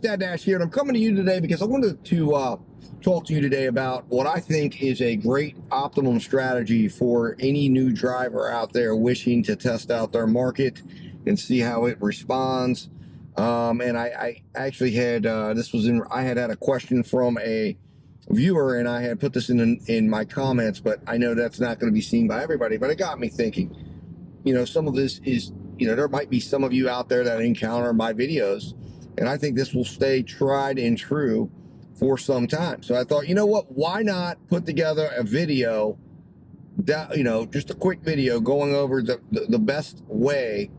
Dad Dash here, and I'm coming to you today because I wanted to talk to you today about what I think is a great optimum strategy for any new driver out there wishing to test out their market and see how it responds. And I actually had I had a question from a viewer, and I had put this in my comments, but I know that's not going to be seen by everybody. But it got me thinking. Some of this is, there might be some of you out there that encounter my videos, and I think this will stay tried and true for some time. So I thought, you know what, why not put together a video that, just a quick video going over the best way,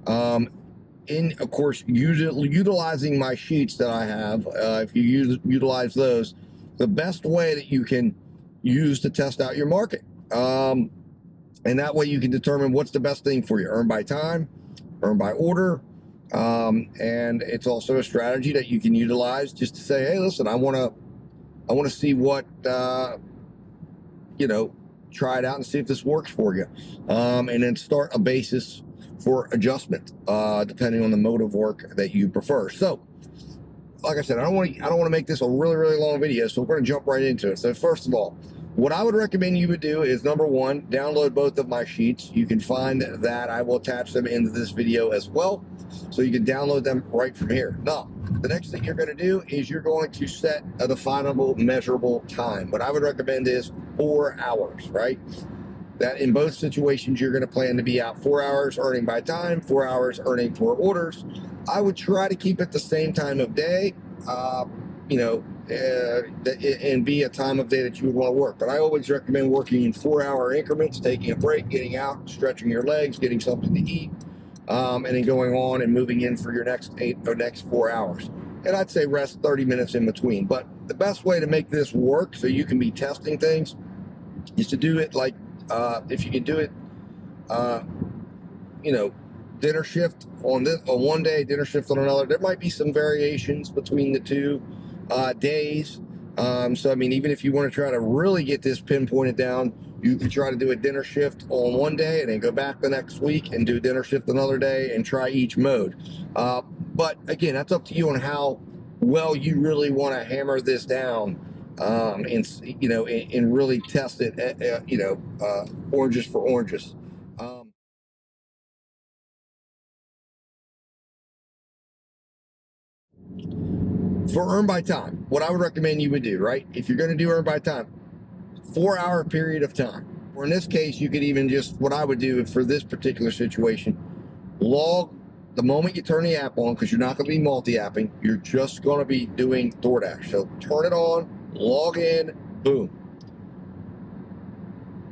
in, of course, utilizing my sheets that I have. If you utilize those, the best way that you can use to test out your market. And that way you can determine what's the best thing for you. Earn by time, earn by order. And it's also a strategy that you can utilize just to say, hey, listen, I want to see what, try it out and see if this works for you. And then start a basis for adjustment, depending on the mode of work that you prefer. So, like I said, I don't want to make this a really, really long video, so we're going to jump right into it. So first of all, what I would recommend you would do is, number one, download both of my sheets. You can find that I will attach them into this video as well, so you can download them right from here. Now, the next thing you're going to do is you're going to set a definable, measurable time. What I would recommend is 4 hours, right? That in both situations, you're going to plan to be out 4 hours earning by time, 4 hours earning for orders. I would try to keep it the same time of day, and be a time of day that you would want to work. But I always recommend working in 4 hour increments, taking a break, getting out, stretching your legs, getting something to eat, and then going on and moving in for your next 4 hours. And I'd say rest 30 minutes in between. But the best way to make this work so you can be testing things is to do it like, if you can do it, dinner shift on one day, dinner shift on another. There might be some variations between the two days. So, I mean, even if you want to try to really get this pinpointed down, you can try to do a dinner shift on one day and then go back the next week and do dinner shift another day and try each mode. But again, that's up to you on how well you really want to hammer this down, and really test it, oranges for oranges. For earn by time, what I would recommend you would do, right? If you're going to do earn by time, 4 hour period of time. Or in this case, you could even just, what I would do for this particular situation, log the moment you turn the app on, because you're not going to be multi-apping. You're just going to be doing DoorDash. So turn it on, log in, boom.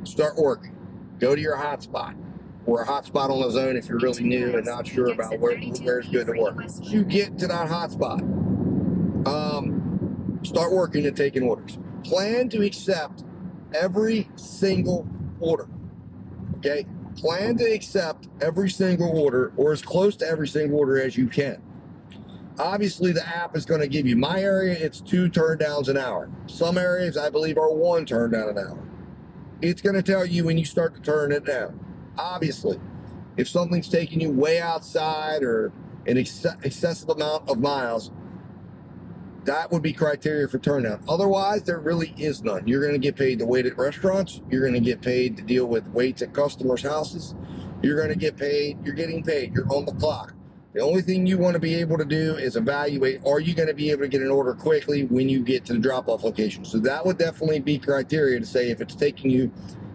Start working. Go to your hotspot, or a hotspot on the zone if you're really new and not sure about where's good to work. You get to that hotspot. Start working and taking orders. Plan to accept every single order. Okay? Plan to accept every single order, or as close to every single order as you can. Obviously, the app is going to give you, my area, it's 2 turn downs an hour. Some areas, I believe, are 1 turn down an hour. It's going to tell you when you start to turn it down. Obviously, if something's taking you way outside or an excessive amount of miles, that would be criteria for turn down. Otherwise, there really is none. You're going to get paid to wait at restaurants. You're going to get paid to deal with waits at customers' houses. You're going to get paid. You're getting paid. You're on the clock. The only thing you want to be able to do is evaluate, are you going to be able to get an order quickly when you get to the drop-off location? So that would definitely be criteria to say if it's taking you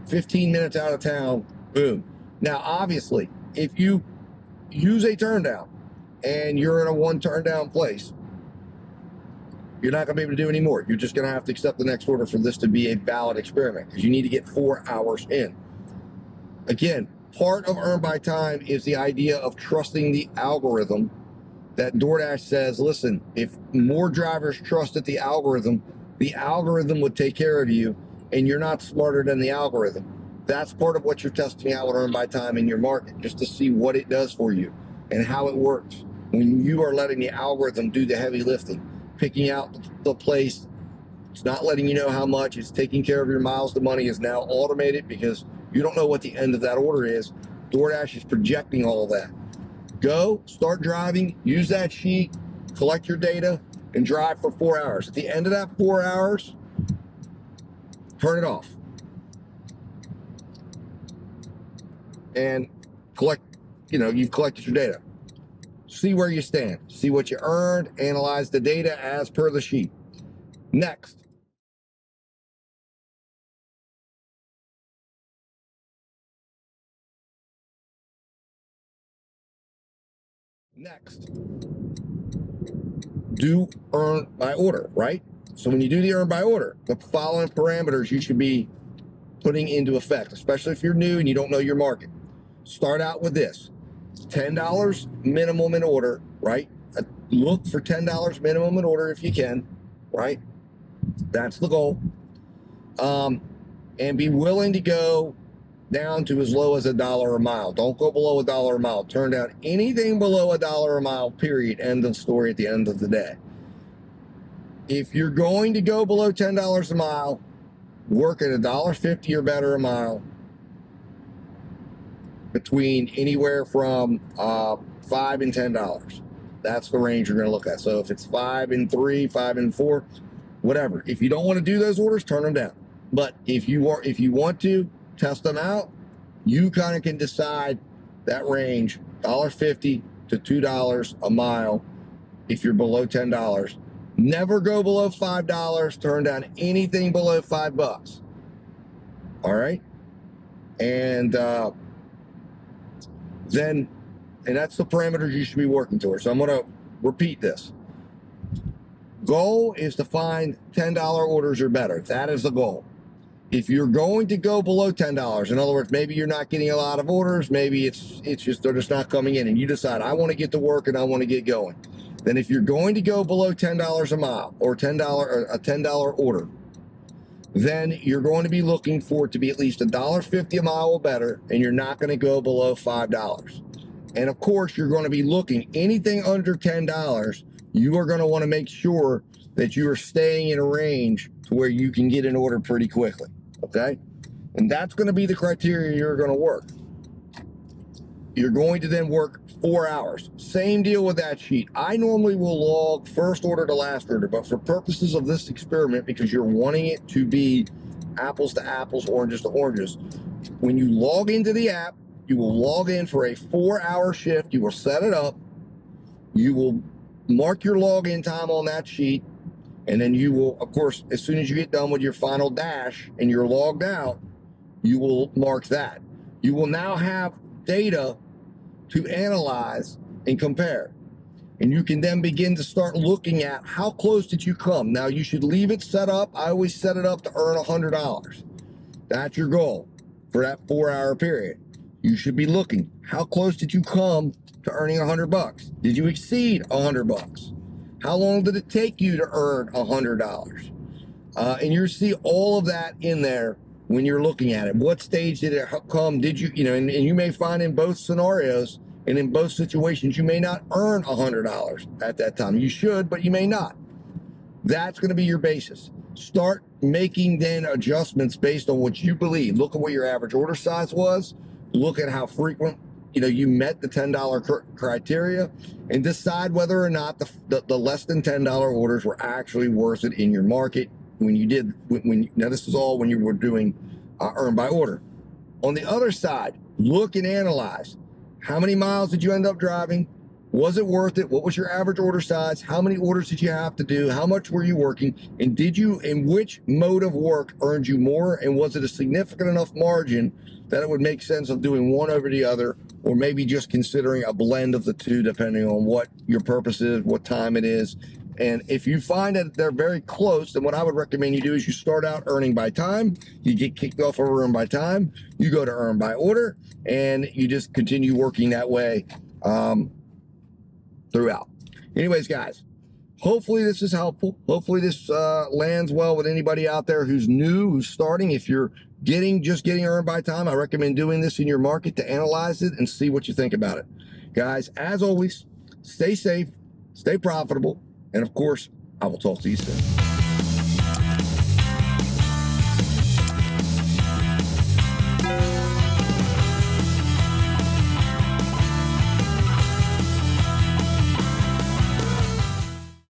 15 minutes out of town, boom. Now, obviously, if you use a turn down and you're in a 1 turn down place, you're not going to be able to do any more. You're just going to have to accept the next order for this to be a valid experiment, because you need to get 4 hours in. Again, part of earn by time is the idea of trusting the algorithm that DoorDash says, listen, if more drivers trusted the algorithm would take care of you, and you're not smarter than the algorithm. That's part of what you're testing out with earn by time in your market, just to see what it does for you and how it works when you are letting the algorithm do the heavy lifting. Picking out the place, it's not letting you know how much, it's taking care of your miles. The money is now automated because you don't know what the end of that order is. DoorDash is projecting all of that. Go, start driving, use that sheet, collect your data, and drive for 4 hours. At the end of that 4 hours, turn it off. And collect, you've collected your data. See where you stand. See what you earned. Analyze the data as per the sheet. Next. Do earn by order, right? So when you do the earn by order, the following parameters you should be putting into effect, especially if you're new and you don't know your market. Start out with this. $10 minimum in order, right? Look for $10 minimum in order if you can, right? That's the goal. And be willing to go down to as low as $1 a mile. Don't go below $1 a mile. Turn down anything below $1 a mile, period. End of story at the end of the day. If you're going to go below $10 a mile, work at $1.50 or better a mile, between anywhere from $5 and $10. That's the range you're going to look at. So if it's 5 and 3, 5 and 4, whatever. If you don't want to do those orders, turn them down. But if you want to test them out, you kind of can decide that range, $1.50 to $2 a mile. If you're below $10, never go below $5. Turn down anything below $5. All right, and that's the parameters you should be working towards. So I'm going to repeat this. Goal is to find $10 orders or better. That is the goal. If you're going to go below $10, in other words, maybe you're not getting a lot of orders, maybe it's just they're just not coming in, and you decide I want to get to work and I want to get going. Then if you're going to go below $10 a mile or a $10 order, then you're going to be looking for it to be at least $1.50 a mile or better, and you're not going to go below $5. And of course, you're going to be looking anything under $10. You are going to want to make sure that you are staying in a range to where you can get an order pretty quickly. Okay, and that's going to be the criteria you're going to work. You're going to then work 4 hours. Same deal with that sheet. I normally will log first order to last order, but for purposes of this experiment, because you're wanting it to be apples to apples, oranges to oranges, when you log into the app, you will log in for a 4-hour shift. You will set it up. You will mark your login time on that sheet. And then you will, of course, as soon as you get done with your final dash and you're logged out, you will mark that. You will now have data to analyze and compare. And you can then begin to start looking at how close did you come. Now, you should leave it set up. I always set it up to earn $100. That's your goal for that 4-hour period. You should be looking, how close did you come to earning $100? Did you exceed $100? How long did it take you to earn $100? And you see all of that in there when you're looking at it. What stage did it come? Did you, and you may find in both scenarios and in both situations, you may not earn $100 at that time. You should, but you may not. That's going to be your basis. Start making then adjustments based on what you believe. Look at what your average order size was. Look at how frequent you met the $10 criteria, and decide whether or not the less than $10 orders were actually worth it in your market now this is all when you were doing earn by order. On the other side, look and analyze. How many miles did you end up driving? Was it worth it? What was your average order size? How many orders did you have to do? How much were you working? And which mode of work earned you more? And was it a significant enough margin that it would make sense of doing one over the other, or maybe just considering a blend of the two, depending on what your purpose is, what time it is. And if you find that they're very close, then what I would recommend you do is you start out earning by time. You get kicked off of earn by time. You go to earn by order, and you just continue working that way throughout. Anyways, guys, hopefully this is helpful. Hopefully this lands well with anybody out there who's new, who's starting. If you're just getting earned by time, I recommend doing this in your market to analyze it and see what you think about it. Guys, as always, stay safe, stay profitable, and of course, I will talk to you soon.